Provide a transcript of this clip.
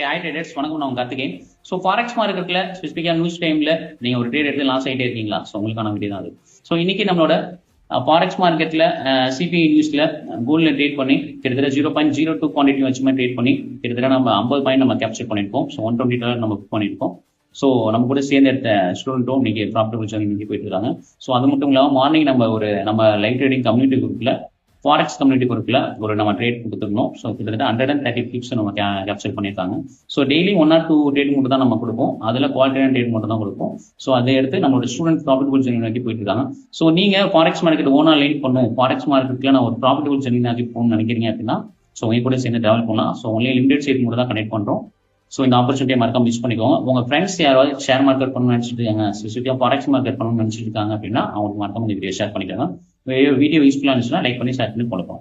Hi traders, வணக்கம். நான் Karthikeyan. So forex மார்க்கெட்டில் ஸ்பெசிஃபிக்காக நியூஸ் டைமில் நீங்கள் ஒரு ட்ரேட் எடுத்து லாஸ் ஆகிட்டே இருக்கீங்களா? ஸோ உங்களுக்கான வீடியோ தான் அது. ஸோ இன்னைக்கு நம்மளோட ஃபாரெக்ஸ் மார்க்கெட்டில் சிபிஐ நியூஸில் கோல்டில் ட்ரேட் பண்ணி கிட்டத்தட்ட 0.02 குவான்டிட்டி வச்சுமே ட்ரேட் பண்ணி கிட்டத்தட்ட நம்ம 50 பாயிண்ட் நம்ம கேப்சர் பண்ணியிருக்கோம். ஸோ 120 நம்ம புக் பண்ணியிருக்கோம். ஸோ நம்ம கூட சேர்ந்து எடுத்த ஸ்டூடெண்ட்டும் இன்னைக்கு ப்ராஃபிட்டபிள் ஜர்னி இன்னைக்கு போயிட்டு இருக்காங்க. ஸோ அது மட்டும் இல்லாமல் மார்னிங் நம்ம லைவ் ட்ரேடிங் கம்யூனிட்டி குரூப்பில் ஃபாரெக்ஸ் கம்யூனிட்டி குரூப்பில் ஒரு நம்ம ட்ரேட் கொடுத்துருந்தோம். ஸோ கிட்டத்தட்ட 130 டிப்ஸ் நம்ம கேப்சர் பண்ணியிருக்காங்க. ஸோ டெய்லி 1 or 2 ட்ரேட் மட்டும் தான் நம்ம கொடுப்போம். அதில் குவாலிட்டியான ட்ரேட் மட்டும் தான் கொடுப்போம். ஸோ அதை எடுத்து நம்மளோட ஸ்டூடெண்ட் ப்ராஃபிட்டபிள் ஜர்னி நோக்கி போயிட்டு இருக்காங்க. ஸோ நீங்கள் ஃபாரெக்ஸ் மார்க்கெட் ஓனா லைன் பண்ணும், ஃபாரெக்ஸ் மார்க்கெட்டில் நான் ஒரு ப்ராஃபிட்டபிள் ஜர்னி நோக்கி போகணும்னு நினைக்கிறீங்க அப்படின்னா ஸோ உங்க கூட சேர்ந்து டெவலப் பண்ணலாம். ஸோ ஒன்லி லிமிடெட் சீட் மட்டும் தான் கனெக்ட் பண்ணுறோம். ஸோ இந்த ஆப்பர்ச்சுனிட்டியை மறக்காம மிஸ் பண்ணிக்கோங்க. உங்க ஃப்ரெண்ட்ஸ் யாராவது ஷேர் மார்க்கெட் பண்ணணும்னு நினைச்சிட்டு இருக்காங்க, ஸ்பெசிஃபிக்காக ஃபாரெக்ஸ் மார்க்கெட் பண்ணணும்னு நினைச்சிட்டு இருக்காங்க அப்படின்னா அவங்களுக்கு மறக்காம இந்த வீடியோ ஷேர் பண்ணிக்கோங்க. வீடியோ யூஸ்ஃபுல்லாக இருந்துச்சுன்னா லைக் பண்ணி ஷேர் பண்ணி போடுவோம்.